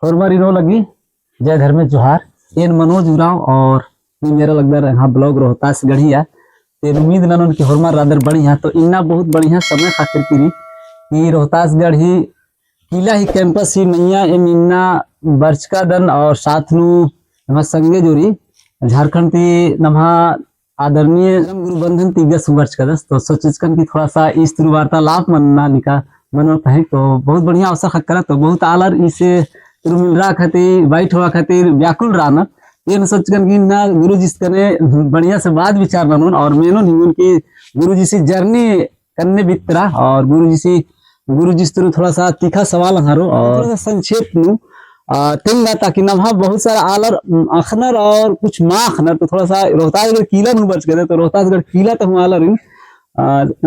हमारी नो लगी जय धर्मेश जोहार एन मनोज उराव और ये मेरा लगता है हाँ ब्लॉग रोहतास गढ़िया तेन उम्मीद नन की हरमार रादर बढ़िया तो इन्ना बहुत बढ़िया समय खातिर करी कि रोहतास गढ़ी किला ही कैंपस ही मैया एम इन्ना बर्चका दन और साथ नु नम संगे जोरी झारखंड की नम्हा आदरणीय गुरु बंधन तिगस वर्ष का दस तो सोचकन की थोड़ा सा इस वार्तालाप मनना निका मन है तो बहुत बढ़िया अवसर खक्करा तो बहुत आलर इसे मिल रहा खातिर वाइट हुआ खातिर व्याकुल राना ये सोचकन की ना गुरु जी कने बढ़िया से बात विचार बनून और मेनो नहीं उनकी गुरु जी से जर्नी करने बितरा और गुरु जी से थोड़ा सा तीखा सवाल हारो और थोड़ा सा संक्षेप नु तेंगा ताकि नम्हा बहुत सारा आलर अखनर और कुछ माँ अखनर तो थोड़ा सा रोहतासगढ़ किला नु बच गए तो रोहतासगढ़ किला तो हम आलर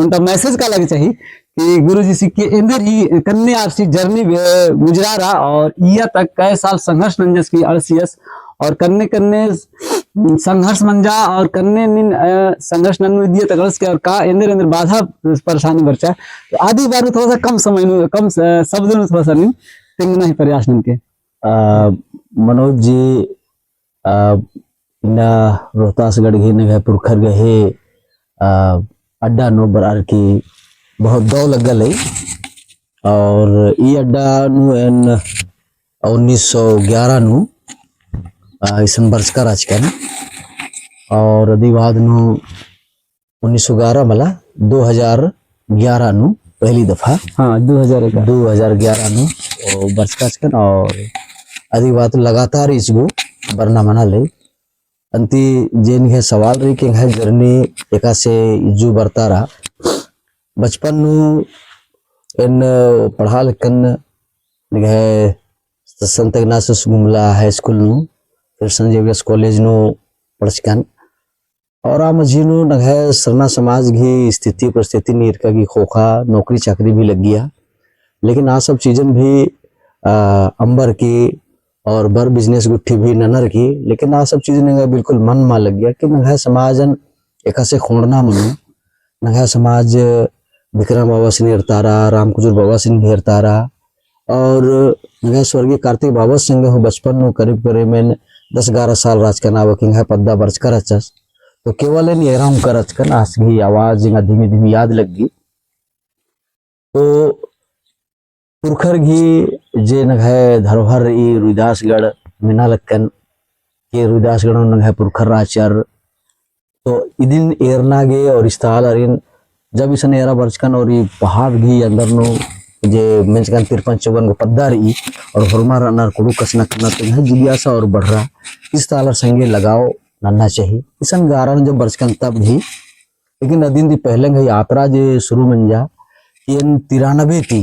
उनका मैसेज का लगे चाहिए कि गुरु जी के अंदर ही कन्ने आपसी जर्नी गुजरा रहा और यह तक कई साल संघर्ष नंजस की अड़सियस और कन्ने कन्ने संघर्ष मंजा और कन्ने निन संघर्ष नन्नु दिए तगड़स के और का अंदर अंदर बाधा परेशानी बरचा तो आदि बार थोड़ा सा कम समय नु कम शब्द नु थोड़ा सा नहीं तेंगना ही प्रयास नन के मनोज जी ना रोहतासगढ़ घी ने पुरखर गहे अड्डा नो बरार की बहुत दौ लगल है और ये अड्डा नु एन 1911 नु इसन वर्ष का राजकन और अधिवाद नु 1911 मला 2011 नु पहली दफा हाँ 2011 नु वर्ष का राजकन और अधिवाद लगातार इसको बरना मना ले अंति जेन है सवाल रही कि है जर्नी एका से इजू बरता रहा बचपन नु इन पढ़ा लिखन है संत इग्नासियस गुमला हाई स्कूल नु फिर संत जेवियर्स कॉलेज नु पढ़चकन और आ मझीनु नघे सरना समाज की स्थिति परिस्थिति नीरका की खोखा नौकरी चाकरी भी लग गया लेकिन आ सब चीजन भी अंबर की और बर बिजनेस गुट्ठी भी ननर की लेकिन आ सब चीज ने बिल्कुल मन मा लग गया कि नघे समाजन एका से खोड़ना मनु नघे समाज विक्रम बाबा सिंह हेरतारा रामकुजूर बाबा सिंह हेरतारा और नघे स्वर्गीय कार्तिक बाबा सिंह हो बचपन नु करीब करीब में 10-11 साल राजकना वकिंग है पद्दा बरच कर तो केवल इन एराम करच कन आसगी आवाज जिंगा धीमी धीमी याद लग गई तो पुरखर घी जे नघे धरोहर ई रुदासगढ़ मिना लक्कन के रुदासगढ़ नघे पुरखर राचर तो इदिन एरना गे और इस्ताल अरिन जब इसन एरा बरचकन और ये पहाड़ भी अंदर नो जे मेंचकन 53-54 पद्दा रही और हरमार अनर कुडू कसना करना तो है जिज्ञासा और बढ़ रहा इस तालर संगे लगाओ नन्ना चाहिए इसन गारन जब बरचकन तब भी लेकिन अदिन दी पहले गई यात्रा जे शुरू में जा इन 93 थी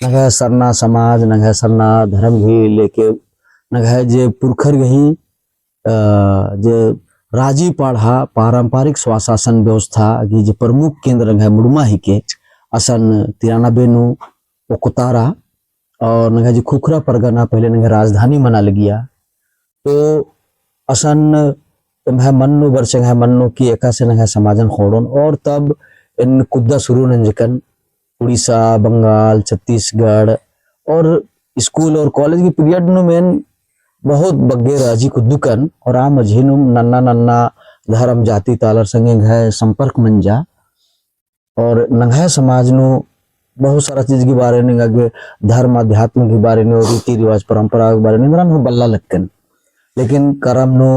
नघे सरना समाज नघे सरना धर्म भी लेके नघे जे पुरखर गही जे राजी पढ़ा पारंपरिक स्वशासन व्यवस्था की जो प्रमुख केंद्र है मुड़मा ही के असन 93 नु ओकुतारा और नघे जो खुखरा परगना पहले नघे राजधानी मना लगिया तो असन है मन्नु वर्ष है मन्नु की एका से नघे समाजन खोड़न और तब इन कुद्दा शुरू नंजकन उड़ीसा बंगाल छत्तीसगढ़ और स्कूल और कॉलेज की पीरियड नु में बहुत बग्गे राजी कुद्दुकन और आ मझीनु नन्ना नन्ना धर्म जाति तालर संगे है संपर्क मंजा और नघे समाज नु बहुत सारा चीज के बारे में धर्म अध्यात्म के बारे में रीति रिवाज परंपरा के बारे में रन बल्ला लक्कन लेकिन करम नु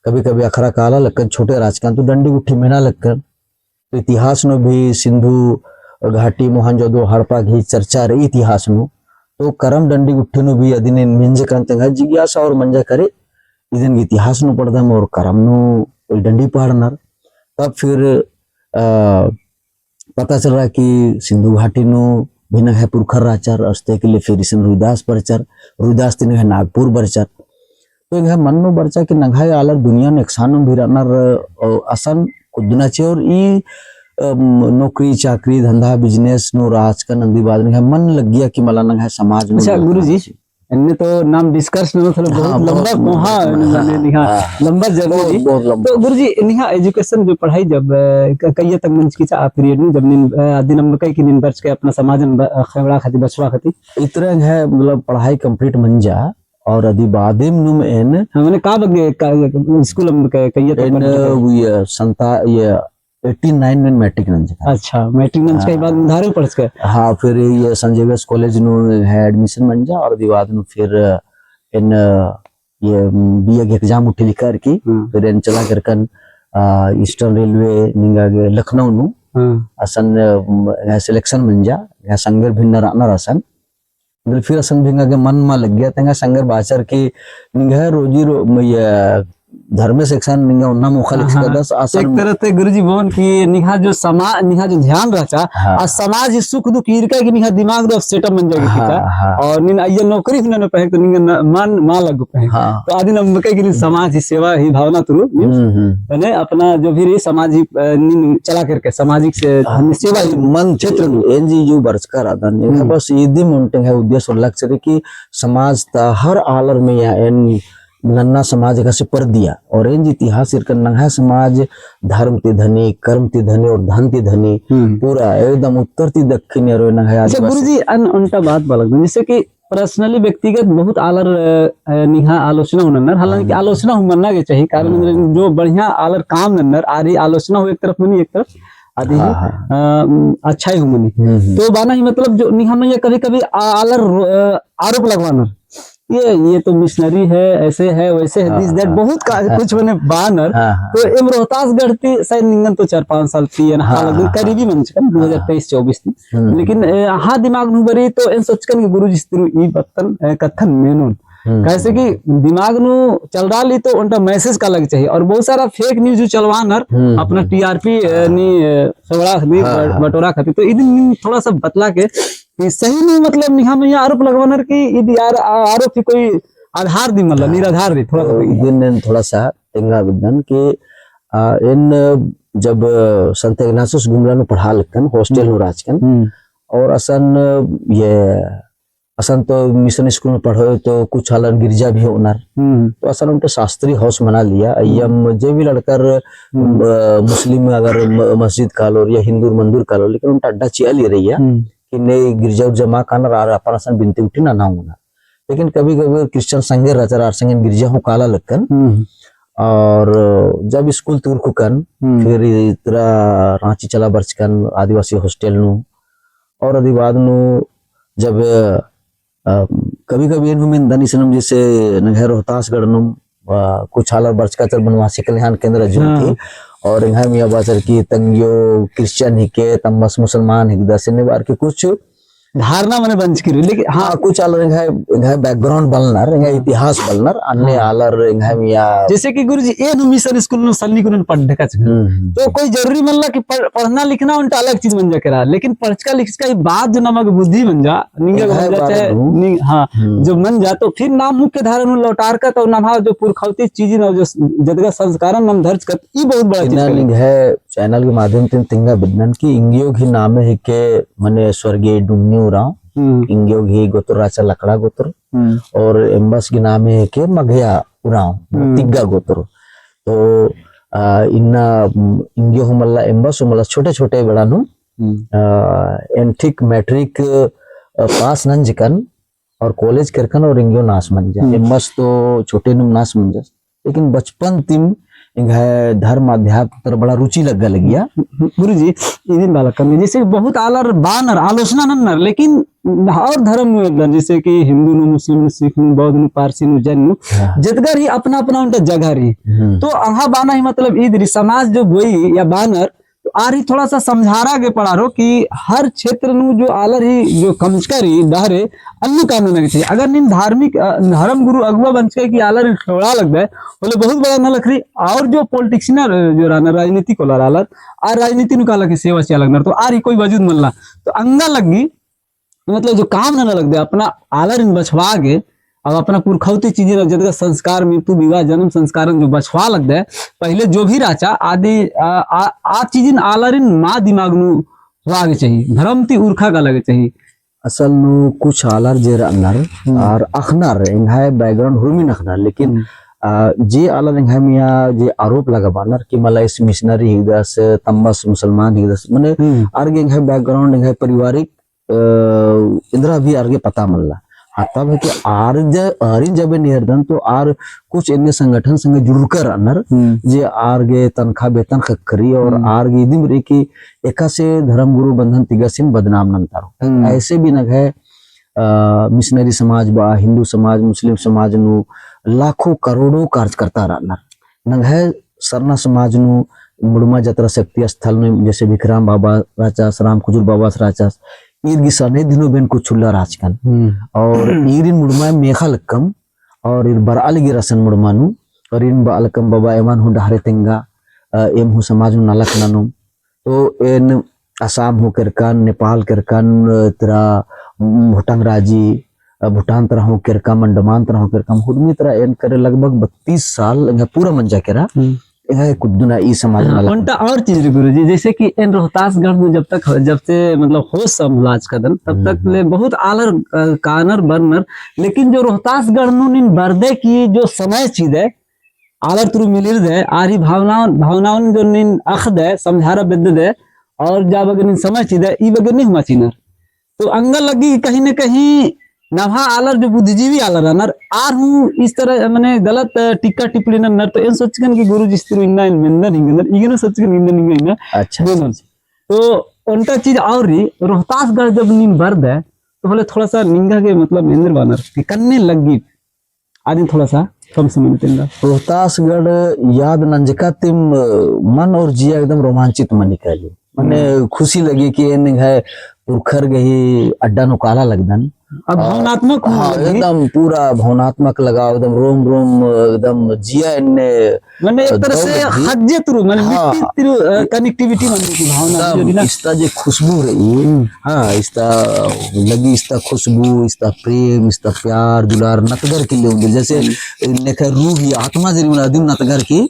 कभी कभी अखरा काला लक्कन छोटे राजकान तो डंडी गुट्ठी मेना लक्कन तो इतिहास नु भी सिंधु घाटी मोहनजोदड़ो हड़प्पा की चर्चा रही इतिहास नु तो करम डंडी गुट्ठी नु भी अदिन मिंज कंत जिज्ञासा और मंजा करे इधन इतिहास नु पढ़दम और करम नु डंडी पढ़नर तब फिर पता चल रहा कि सिंधु घाटी नु भी न है पुरखर राचर अस्ते के लिए फिर इसन रुदास परचर रुदास तीन है नागपुर बरचर तो यह मन नु बरचा कि नघाय आलर दुनिया ने एकसानु भी रनर असन कुदना चे और ई नौकरी चाकरी धंधा बिजनेस नो राज का नंदी बाद में मन लग गया कि मला नघाय समाज में अच्छा गुरु जी इनने तो नाम डिस्कस न थलो बहुत लंबा कोहा ने निहा लंबा जर्नी बहुत लंबा। तो गुरुजी निहा एजुकेशन जो पढ़ाई जब कई तक मंच की चा पीरियड में जब निन दिन नंबर कई की निन बच के अपना समाजन खबड़ा खाती बचवा खाती इतना है मतलब पढ़ाई कंप्लीट मन जा और अभी बादिम नुम एन हमने का बगे स्कूल में कई तक एन ये संता ये 89 में मैट्रिक नंज का। अच्छा मैट्रिक मंच के बाद धारे पढ़ के हाँ फिर ये संजय वेस कॉलेज नु है एडमिशन मन जा और बाद नु फिर इन ये बीए के एग्जाम उठली कर की फिर इन चला कर कन ईस्टर्न रेलवे निंगा के लखनऊ नु असन सिलेक्शन मन जा या संगर भिन्न रानर असन फिर असन भिंगा के मन में लग गया तेंगा संगर बाचर की निंगा रोजी ये धर्म सेक्शन निंगा उन्ना मुखालिफ का दस आसन एक तरह से गुरुजी बोन की निहा जो समाज निहा जो ध्यान रचा आ समाज सुख दुख इरका की निहा दिमाग दो सेटअप मन जाएगी किता और निन ये नौकरी हुन पे तो निंगा मन मा लगो पे तो आदि न कई की समाज ही सेवा ही भावना तुरु ने अपना जो भी सामाजिक चला करके सामाजिक से सेवा मन क्षेत्र एनजीओ बरसकर आदन बस इदी मुंटे है उद्देश्य लक्ष्य की समाज ता हर आलर में या एन नन्ना समाज का से पर दिया और इन इतिहास है समाज धर्म ते धनी कर्म ते धनी और धन ते धनी पूरा एकदम उत्तर ती दक्षिण और गुरुजी उनका बात बालक जैसे कि पर्सनली व्यक्तिगत बहुत आलर निहा आलोचना हुनर हालांकि आलोचना हुमन्ना के चाहिए कारण जो बढ़िया आलर काम नन्नर आ रही आलोचना हो एक तरफ मनी एक तरफ आदि अच्छा ही हुमनी तो बाना ही मतलब जो निहा में कभी कभी आलर आरोप लगवाना ये तो मिशनरी है ऐसे है वैसे है दिस दैट बहुत कुछ मैंने बानर तो एम रोहतास गढ़ती शायद निंगन तो 4-5 साल थी हाल करीबी मन 2023-24 थी लेकिन हाँ दिमाग नु बरी तो इन सोचकन कि गुरुजी स्थिरु ई बतन कथन मेनून कैसे कि दिमाग नु चल रहा ली तो उनका मैसेज का लग चाहिए और बहुत सारा फेक न्यूज चलवानर अपना टीआरपी नी सवड़ा बटोरा खाती तो इदिन थोड़ा सा बतला के सही में मतलब निहा में आरोप लगवानर की यदि यार आरोप की कोई आधार दी मतलब निराधार दी थोड़ा दिन थोड़ा सा तेंगा विद्वान के इन जब संत इग्नासियस गुमरा नु पढ़ा लिखन हॉस्टल नु राजकन और असन तो मिशन स्कूल में पढ़ो तो कुछ हालन गिरजा भी होनर तो असन उनके शास्त्रीय हाउस बना लिया यम जे भी लड़कर मुस्लिम अगर मस्जिद कालो या हिंदू मंदिर कालो लेकिन उनका अड्डा चिया ले रही है कि नई गिरजा जमा कानर आ अपन असन बिनती उठी ना होना लेकिन कभी कभी क्रिश्चियन संगे रचर आर संगे गिरजा हो काला लगन और जब स्कूल तुर खुकन फिर इतरा रांची चला बरचकन आदिवासी हॉस्टल नु और अधिवाद नु जब कभी कभी में दनी सनम जैसे नगर रोहतासगढ़ नु कुछ हाल बरचका चल बनवासी कल्याण केंद्र जो थी और यहाँ मियाँ बाजार की तंगियो क्रिश्चियन ही के तम्बस मुसलमान ही दसने बार के कुछ धारणा मैंने बंच की लेकिन हाँ कुछ आलर इंगा बैकग्राउंड बलनर इंगा इतिहास बलनर अन्य आलर इंगा मिया जैसे कि गुरुजी ए मिशन स्कूल में सन्नी कुन पढ़ने का तो कोई जरूरी मनला कि पढ़ना लिखना उनका अलग चीज बन जा करा लेकिन पढ़का लिखका ही बात जो नमक बुद्धि बन जा निंगा बन जा चाहे हाँ जो मन जा तो फिर नाम मुख्य धारा लौटार का तो नाम जो पुरखौती चीज न जो जदगा संस्कारण नाम दर्ज कर ई बहुत बड़ा चीज है चैनल के माध्यम से तिंगा विज्ञान की इंगियो ही नाम है के मने स्वर्गीय डुमनी इंगियो घी गोत्र राचा लकड़ा गोत्र और एम्बस के नाम है के मघया उराव तिग्गा गोत्र तो इन्ना इंगियो हमला एम्बस हमला छोटे छोटे बड़ा नु एंटिक मैट्रिक पास नंजकन और कॉलेज करकन और इंगियो नास मन जा एम्बस तो छोटे नु नास मन जा लेकिन बचपन तिम धर्म अध्यात्म तर बड़ा रुचि लग गया गुरुजी इदिन बालक करने जैसे बहुत आलर बानर आलोचना नन्नर लेकिन और धर्म नु जैसे कि हिंदू नु मुस्लिम नु सिख नु बौद्ध नु पारसी नु जैन नु जतगर ही अपना अपना उनका जगह रही तो अहा बाना ही मतलब ईद समाज जो गोई या बानर तो आ रही थोड़ा सा समझारा के पड़ा रो कि हर क्षेत्र नु जो आलर ही जो कमचकरी डहरे अन्य कानून चाहिए अगर निन धार्मिक धर्म गुरु अगुआ बन के कि आलर थोड़ा लग जाए बोले बहुत बड़ा न लख रही और जो पॉलिटिशियन जो रहना राजनीति को आलर आ राजनीति नु काला की सेवा से लगना तो आ रही कोई वजूद मल्ला तो अंगा लगी मतलब जो काम न लग दे अपना आलर इन बछवा के अब अपना पुरखौती चीजें जगह संस्कार मृत्यु विवाह जन्म संस्कार जो बछवा लग दे पहले जो भी राचा आदि आ चीजें आलरिन माँ दिमाग नु आगे चाहिए धर्म ती उर्खा का लगे चाहिए असल नु कुछ आलर जे रनर और अखनर इंहाय बैकग्राउंड हुरमी नखनर लेकिन जे आलर इंहाय मिया जे आरोप लगा बानर कि मला इस मिशनरी हिगदस तम्बस मुसलमान हिगदस माने आर्गे इंहाय बैकग्राउंड इंहाय पारिवारिक इंद्रा भी आर्गे पता मल्ला हाँ तब है कि आरिन जब निर्धन तो आर कुछ इन्हें संगठन संग जुड़कर अनर जे आर्गे तनखा वेतन खरी और आर्गे दिम रे की एका से धर्म गुरु बंधन तिगसिन बदनाम नंतारो ऐसे भी नग है मिशनरी समाज बा हिंदू समाज मुस्लिम समाज नु लाखों करोड़ों कार्य करता रहना नग है सरना समाज नु मुड़मा जतरा शक्ति स्थल में जैसे विक्राम बाबा राचास राम खुजूर बाबा राचास ईर गिसाने दिनों बेन को छुल्ला राजकन और ईरिन मुड़मा मेखा लक्कम और ईर बराल गिरसन मुड़मानु और इन बालकम बाबा एमान हु डहरे तेंगा एम हु समाज नु नालक नानु तो इन असम हो करकन नेपाल करकन तेरा भूटान राजी भूटान तरह हो करकम अंडमान तरह हो करकम हुडमी तरह एन करे लगभग 32 साल पूरा मंजा केरा कुदुना ई समाज उनटा और चीज गुरुजी जैसे कि इन रोहतासगढ़ में जब से मतलब होश संभलाज कदन तब तक ले बहुत आलर कानर बर्नर लेकिन जो रोहतासगढ़ नु बर्दे की जो समय चीज है आलर तुरु मिलिर दे आरी भावनाओं जो निन अख दे समझारा बिद दे और जब अगर समय चीज है ई बगे नहीं हुआ चीनर तो अंगल लगी कहीं न कहीं नभा आलर जो बुद्धिजीवी आलर नर आर हूँ इस तरह मैंने गलत टिक्का टिप्पणी नर तो इन सोचकन कि गुरु जिस तरह इन्ना इन्वेंदन हिंगनर इगन सोचकन इन्ना हिंगना अच्छा तो उनका चीज और ही रोहतासगढ़ जब नींद बर्द है तो बोले थोड़ा सा निंगा के मतलब इंद्र बानर कि कन्ने लगी आदि थोड़ा सा कम समय में तेंगा रोहतासगढ़ याद नंजका तिम मन और जिया एकदम रोमांचित मन निकाली मने खुशी लगी कि इन है पुरखर गही अड्डा नु काला लगदन अब भावनात्मक एकदम पूरा भावनात्मक लगाव एकदम रोम रोम एकदम जिया इनने मैंने एक तरह से हज्जे थ्रू मैंने मिट्टी थ्रू कनेक्टिविटी मानने की भावना जो ना इसका जो खुशबू रही हाँ इसका लगी इसका खुशबू इसका प्रेम इसका प्यार दुलार नतगर के लिए जैसे लेखे रूह या आत्मा जरी मन आदिम नतगर की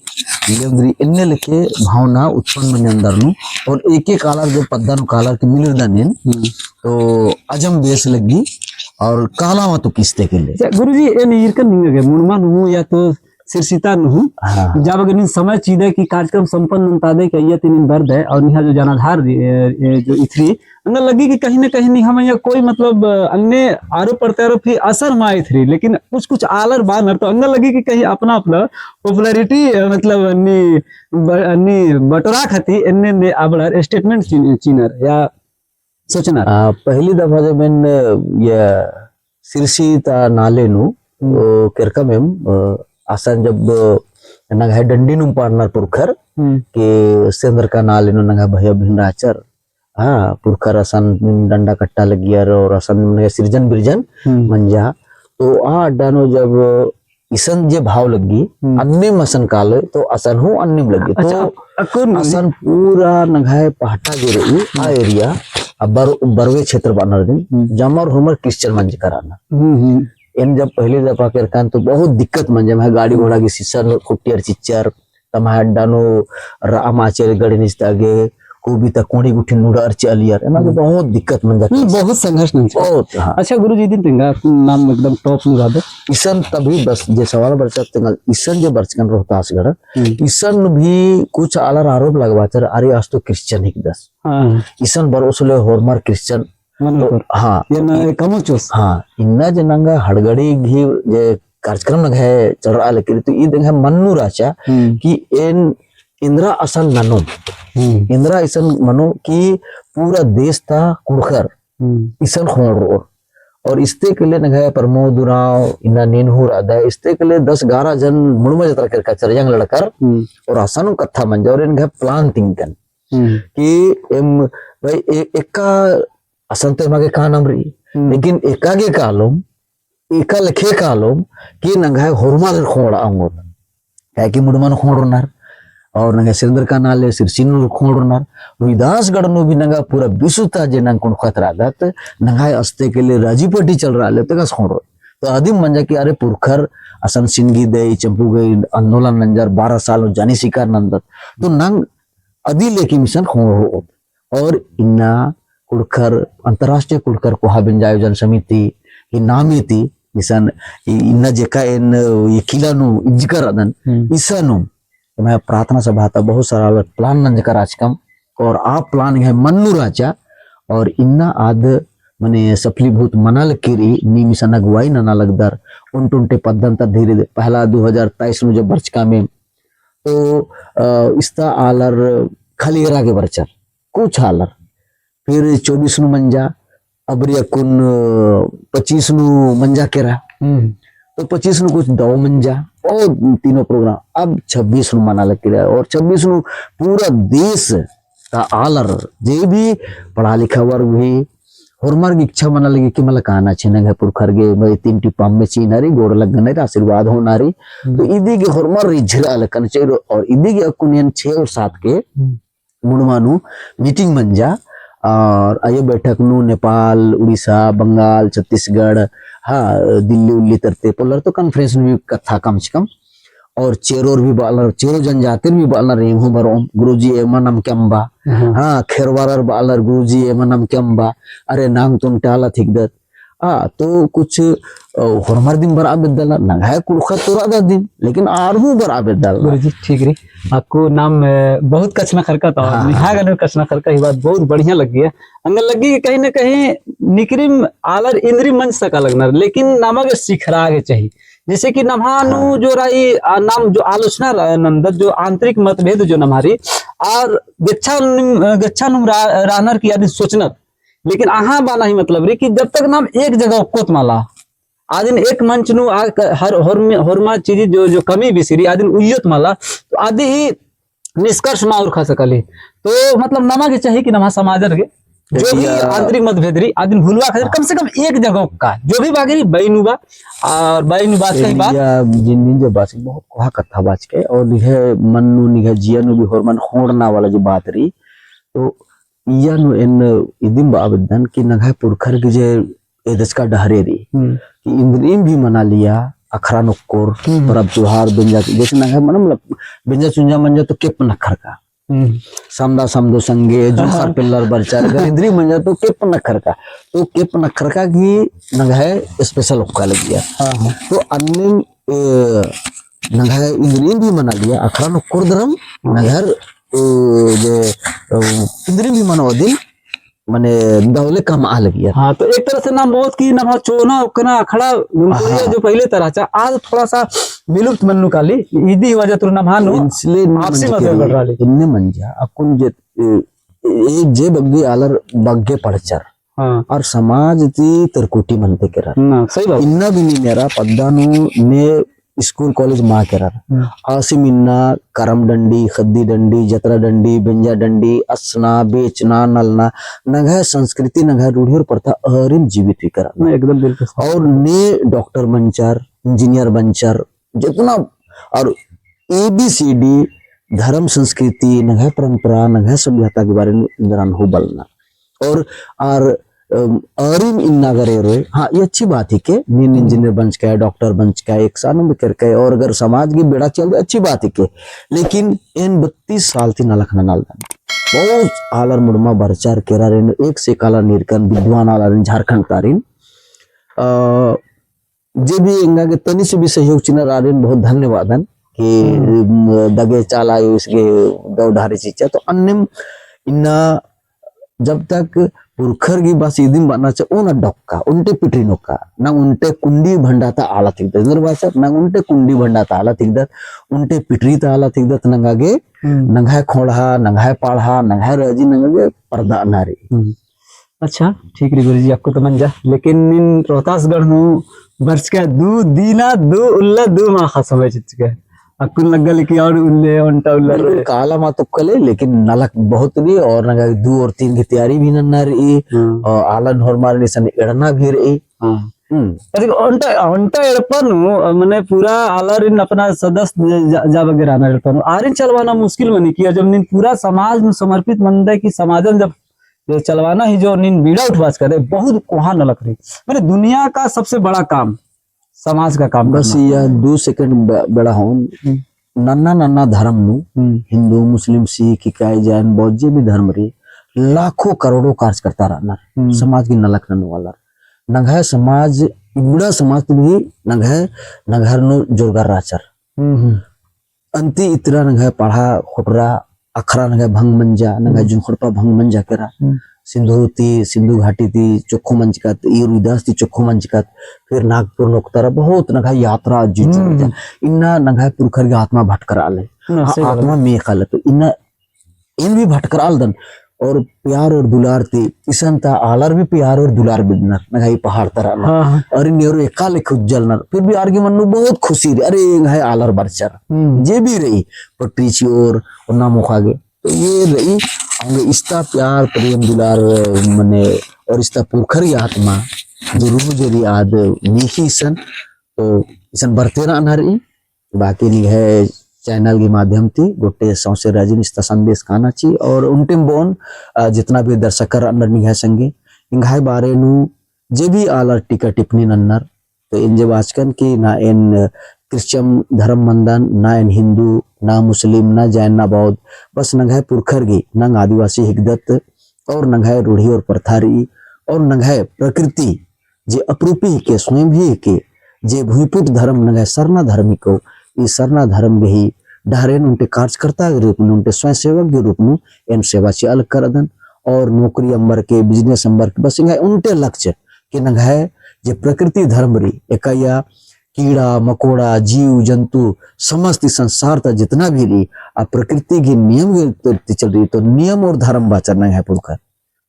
लेंद्री इन्ने लेके भावना उत्पन्न मन अंदर नु और एक एक कालर जो पद्दा नु कालर के मिलर दनिन तो अजम बेस लगी और काला मा तो किस्ते के लिए गुरुजी ए नीरकन निंगे मुनमान हूं या तो सिरसिता हूं जब अगर समय चीज है कि कार्यक्रम संपन्न तादे के ये तीन दर्द है और निहा जो जनाधार जो इथरी अंदर लगी कि कहीं ना कहीं नहीं हम या कोई मतलब अन्य आरोप प्रत्यारोप ही असर मा इथरी लेकिन कुछ कुछ आलर बानर तो अंदर लगी कि कहीं अपना अपना पॉपुलैरिटी मतलब अन्नी बटोरा खती इन्ने आबड़र स्टेटमेंट चीनर या सोचना पहली दफा जब मैंने ये सिरसी ता नाले नु केरका में आसान जब नंगा है डंडी नु पार्टनर पुरखर के सेंदर का नाले नु नंगा भैया भिंडाचर हाँ पुरखर आसान डंडा कट्टा लगियर और आसान सृजन बिरजन मंजा तो अड्डा नो जब इसन जे भाव लगी अन्य मसन काले तो आसान हो अन्य लगी तो आसान पूरा नंगा पहाटा जो रही आ एरिया बरवे क्षेत्र बनर दिन जमर हमर क्रिश्चियन मंज कराना इन जब पहले दफा करकान तो बहुत दिक्कत मंजे में गाड़ी घोड़ा की शीशा खुटियर चिच्चर तमा डानो रामाचल गढ़ निस्तागे को भी तक कोणी गुठी नुड़ा अर्च अलियर एमा के बहुत दिक्कत मंजा बहुत संघर्ष नहीं बहुत अच्छा गुरुजी दिन तिंगा नाम एकदम टॉप नु रादे ईसन तभी बस जे सवाल बरचत तिंगा ईसन जे बरचकन रोहतासगढ़ ईसन भी कुछ आलर आरोप लगवाचर अरे आज तो क्रिश्चियन ही दस हां ईसन बरोसले होरमार क्रिश्चियन हाँ ये ना कमोचोस हाँ इन्ना जनंगा हड़गड़ी घी जे कार्यक्रम नग है चल रहा लेकिन तो ये देख मन्नू राचा कि इन इंदिरा असल ननो इंदिरा इसन मनो कि पूरा देश था कुड़खर इसन खोड़ और इसते के लिए नगे प्रमोद दुराव इन्ना नीनहू राधा इसते के लिए 10-11 जन मुड़मा जतरा कर चरजंग लड़कर और आसानु कथा मंजा और इनके प्लान थिंकन कि एम भाई एका असंत मागे का नाम रही लेकिन एकागे कालोम एका लखे कालोम कि नंगा होरमा खोड़ आऊंगो है कि मुड़मा खोड़नार और नंगा सिरंदर का नाले सिरसिन खोड़नार रुदासगढ़ नो भी नंगा पूरा विश्वता जे नंग कोन खतरा दत नंगा अस्ते के लिए राजीपटी चल रहा ले तक खोड़ो तो आदिम मंजा कि अरे पुरखर असन सिंगी दे चंपू गई आंदोलन नंजर 12 साल जानी शिकार नंदत तो नंग अदी लेके मिशन खोड़ो और इन्ना कुडखर अंतरराष्ट्रीय कुडखर कोहाबिंज आयोजन समिति ही नाम येती इसन इन्ना जेका इन ये किलानु इज्जकर अदन इसनु मैं प्रार्थना सभा था बहुत सारा प्लान नंज कराचकम और आप प्लान है मन्नू राजा और इन्ना आद मने सफलीभूत मनाल किरी नी मिशन अगुवाई नना लगदर उनटुंटे पद्धंतर धीरे पहला 2023 नु जब बर्चका में तो इस्ता आलर खलीरा के बर्चर कुछ आलर फिर 24 नु मंजा अबरिया कुन 25 नु मंजा केरा तो 25 नु कुछ 2 मंजा और तीनों प्रोग्राम अब 26 नु मना लग किरा और 26 नु पूरा देश का आलर जे भी पढ़ा लिखा वर्ग भी होरमार्ग इच्छा मना लगी कि मला कहना छे पुरखर गे मैं 3 टिप्पा में चीनारी गोड़ लगने आशीर्वाद होनारी तो इदी के होरमार रिझरा लकन चाहिए और इदी के अकुनियन 6 और 7 के मुड़मानु मीटिंग मंजा और आये बैठक नु नेपाल उड़ीसा बंगाल छत्तीसगढ़ हाँ दिल्ली उल्ली तरते पोलर तो कॉन्फ्रेंस में कथा कम से कम और चेरोर भी बालर चेरो जनजाति भी बालर रेमू बरोम गुरुजी एमनम केम्बा हाँ खेरवारर बालर गुरुजी एमनम केम्बा अरे नांग तुम टाला थिकदत तो कुछ होरमार दिन बर आबेदला नगाय कुड़खा तोरा दा दिन लेकिन आरहू बर आबेदला गुरुजी ठीक री आपको नाम बहुत कचना खरका था निहागन कचना खरका ही बात बहुत बढ़िया लगी है अंगल लगी कहीं ना कहीं निकरिम आलर इंद्री मंच सका लगना लेकिन नामक सिखरा के चाहिए जैसे कि नम्हानु जो राई नाम जो आलोचना नंदत जो आंतरिक मतभेद जो नम्हारी और गच्छानुम रानर की आदि सोचनत लेकिन आहा बाना ही मतलब रे कि जब तक नाम एक जगह कोत माला आदिन एक मंच नु हर चीज जो कमी बिसरी आदिन उयत माला तो आदि ही निष्कर्ष मा और खा सकली तो मतलब नमा के चाहिए कि नमा समाजर के जो भी आंतरिक मतभेद रही आदिन भूलवा खातिर कम से कम एक जगह का जो भी बाकी बैनुबा और बैनुबा के बात जिन्नी जो बात बहुत कोहा कथा बात के और निहे मन्नु निहे जियानु भी होरमन होड़ना वाला जो बात रही तो यानु इन इदिम बाबदन कि नगाय पुरखर के जे एदस का डहरे रही कि इंद्रिम भी मना लिया अखरा नुक्कोर परब त्योहार बिंजा जैसे नगाय मनम बिंजा चुंजा मंजा तो केप नखर का समदा समदो संगे जोहर पिल्लर बरचार गरिंद्री मंजा तो केप नखर का तो केप नखर का की नगाय स्पेशल उक्का लग गया तो अन्य नगाय इंद्रिम भी मना लिया अखरा नुक्कोर धर्म नगर जे इंद्री भी मनो दिन माने दौले कम आ लगी है हाँ तो एक तरह से नाम बहुत की ना चोना उकना अखड़ा जो पहले तरह चा आज थोड़ा सा विलुप्त मन्नु काली इदी वजह तो ना भानु इसलिए आपसी मतलब बढ़ रहा इन्ने मंजा अकुन जे एक जे बग्गे आलर बग्गे पड़चर और समाज ती तरकुटी मनते केरा सही बात इन्ना भी नहीं मेरा पद्दानु ने स्कूल कॉलेज माँ केरा आसिम इन्ना करम डंडी खद्दी डंडी जतरा डंडी बेंजा डंडी असना बेचना नलना नगह संस्कृति नगह रूढ़ी और प्रथा अरिम जीवित भी करा एकदम बिल्कुल और ने डॉक्टर बनचर इंजीनियर बनचर जितना और ABCD धर्म संस्कृति नगह परंपरा नगह सभ्यता के बारे में इंद्रान हो बलना और अरिम इन्ना करे रोए हाँ ये अच्छी बात है कि नीन इंजीनियर बन के डॉक्टर बन के एक साल में करके और अगर समाज की बेड़ा चल अच्छी बात है कि लेकिन इन 32 साल थी नलखना नाल बहुत आलर मुड़मा बरचार केरा रेन एक से काला नीरकन विद्वान आलर झारखंड तारिन जे भी इंगा के तनी से भी सहयोग चिना रारिन बहुत धन्यवादन कि दगे चाला इसके गौढारी चीचा तो अन्य इन्ना जब तक पुरखर की बस इदिम बना चा ओना डॉक्का उनटे पिटरी नोका ना उनटे कुंडी भंडाता आला थिकदत इधर भाषा ना उनटे कुंडी भंडाता आला थिकदत उनटे पिटरी ता आला थिकदत नंगागे नंगाय खोड़ा नंगाय पाढ़ा नंगाय रजी नंगागे पर्दा नारी अच्छा ठीक रे गुरुजी आपको तो मंजा लेकिन इन रोहतासगढ़ नु वर्ष का दो दीना दो उल्ला दो माह समय चिचके अकुल लगल की और उल्ले उल्टा उल्ला काला मा तो कले लेकिन नलक बहुत भी और नगा 2 और 3 की तैयारी भी नन्ना रही और आलन हरमार निसन एड़ना भी रही अरे उल्टा एड़पन माने पूरा आलर इन अपना सदस्य जा वगैरह ना एड़पन आरिन चलवाना मुश्किल बनी किया जब नीन पूरा समाज में समर्पित मंदे की समाजन जब चलवाना ही जो नीन बीड़ा उठवास करे बहुत कोहा न लग रही मैंने दुनिया का सबसे बड़ा काम समाज का काम बस यह 2 सेकंड बड़ा हो नन्ना नन्ना धर्म नु हिंदू मुस्लिम सिख इकाई जैन बौद्ध जे भी धर्म री लाखों करोड़ों कार्य करता रहना समाज की नलक रहने वाला नंगा समाज इबड़ा समाज भी नंगा नो जोरगार राचर अंति इतरा नंगा पढ़ा खुटरा अखरा नंगा भंग मंजा नंगा जुखड़पा भंग मंजा करा सिंधु घाटी थी चोखो मंचकत ईर उदास थी चोखो मंचकत फिर नागपुर नोकतारा बहुत नंगा यात्रा जुझ इन्ना नंगा पुरखर की आत्मा भटकर आले आत्मा में खाले तो इन्ना इन भी भटकर आल दन और प्यार और दुलार थी इसन ता आलर भी प्यार और दुलार बिदनर नगाई पहाड़ तरह और नेहरू एकाले खुजल नर फिर भी आर्गे मनु बहुत खुशी रे अरे नगाई आलर बरचर जे भी रही पट्रीची और ना मुखागे तो ये रही आगे इस्ता प्यार प्रेम दुलार मने और इस्ता पुरखरी आत्मा जो रूह जरी आद मीही सन तो इसन बरते ना नरी बाकी नहीं है चैनल के माध्यम थी गोटे सौसे राजी निस्ता संदेश खाना ची और उनटिम बोन जितना भी दर्शकर अंदर निगाह संगे इंगाय बारे नु जे भी आलर टिका टिप्पणी नन्नर तो इन जे वाचकन की ना इन क्रिश्चियन धर्म मंदन ना इन हिंदू ना मुस्लिम ना जैन ना बौद्ध बस नंगाय पुरखर गी नंग आदिवासी हिकदत और नंगाय रूढ़ी और प्रथारी और नंगाय प्रकृति जे अपरूपी के स्वयं भी के जे भूमिपुट धर्म नंगाय सरना धर्मी को इस सरना धर्म भी डहरेन उनके कार्यकर्ता के रूप में उनके स्वयं सेवक के रूप में इन सेवा से अलग कर दन और नौकरी अंबर के बिजनेस अंबर के बस उनके लक्ष्य कि नंगाय जे प्रकृति धर्म री एकया कीड़ा मकोड़ा जीव जंतु समस्त संसार तक जितना भी रही आ प्रकृति की नियम चल रही तो नियम और धर्म बाचरना है पुरखर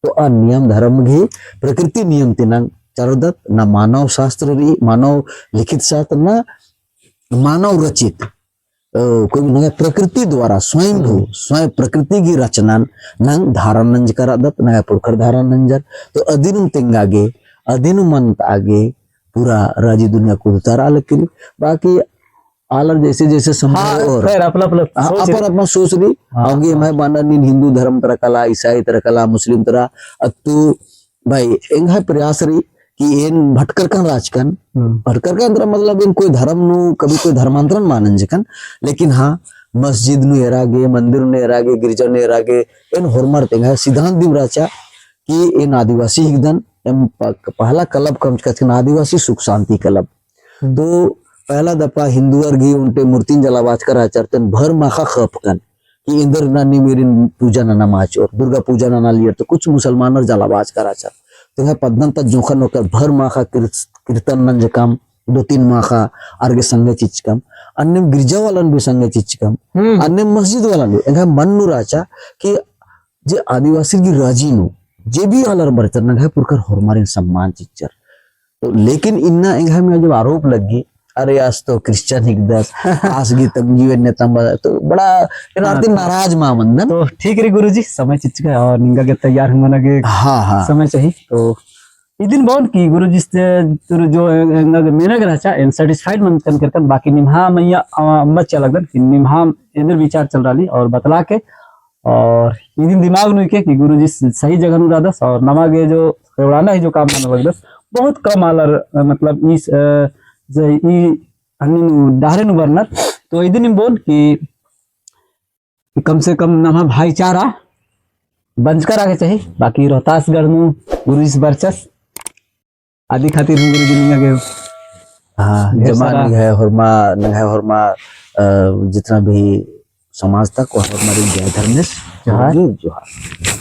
तो नियम धर्म भी प्रकृति नियम तिनंग चरदत न मानव शास्त्र रही मानव लिखित शास्त्र न मानव रचित कोई प्रकृति द्वारा स्वयं प्रकृति की रचना नंग धारण नंज करा दत नंगा पुरखर धारण नंजर तो अधीन तिंगागे अधीन मंत आगे पूरा राजी दुनिया को उतारा लेकिन बाकी आलर जैसे जैसे संभव और अपना सोच रही आगे मैं बाना हिंदू धर्म तरह कला ईसाई तरह कला मुस्लिम तरह तू भाई एंगा प्रयास रही कि इन भटकर का राजकन भटकर का अंदर मतलब इन कोई धर्म नु कभी कोई धर्मांतरण मानन जकन लेकिन हाँ मस्जिद नु एरागे मंदिर नु एरागे गिरजा नु एरागे इन होरमर तेंगा सिद्धांत दिम राचा कि इन आदिवासी हिगदन एम पहला क्लब कम कचन आदिवासी सुख शांति क्लब तो पहला दफा हिंदू वर्गी उनटे मूर्ति जलावाज कर आचरतन भर माखा खपकन कि इंद्र नानी मेरी पूजा नाना माच और दुर्गा पूजा नाना लियर तो कुछ मुसलमान और जलावाज कर आचर तो पद्म तक जोखन होकर भर माखा कीर्तन नंज कम 2-3 माखा आर्गे संगे चीज कम अन्य गिरजा वालन भी संगे चीज कम अन्य मस्जिद वालन भी मन नु राचा कि जे आदिवासी की राजी नु जे भी अलर बरतर नंगा पुरकर होरमारिन सम्मान चिच्चर तो लेकिन इन्ना एंगा में जब आरोप लगी अरे आज तो क्रिश्चियन हिकदस आसगी तब जीवन ने तम तो बड़ा इनारती नाराज मां मंदन तो ठीक रे गुरुजी समय चिच्चका और निंगा के तैयार होना के हाँ समय चाहिए तो ई दिन बोन की गुरुजी से तुर जो मेना के राचा एन सेटिस्फाइड मन करकन बाकी निमहा मैया अम्मा चल लगन कि निमहा एंदर विचार चल रही और बतला के और ई दिन दिमाग नु के कि गुरुजी सही जगह नु रादस और नमागे जो उड़ाना है जो काम माने लगदस बहुत कम आलर मतलब इस डाहरे नु बर्नर तो ई दिन बोल कि कम से कम नमा भाईचारा बंजकर आगे चाहिए बाकी रोहतासगढ़ नु गुरुजी बरचस आदि खातिर गुरुजी निया गए हाँ जमा है होरमा जितना भी समाज तक और हमारी जय धर्मेश जोहार।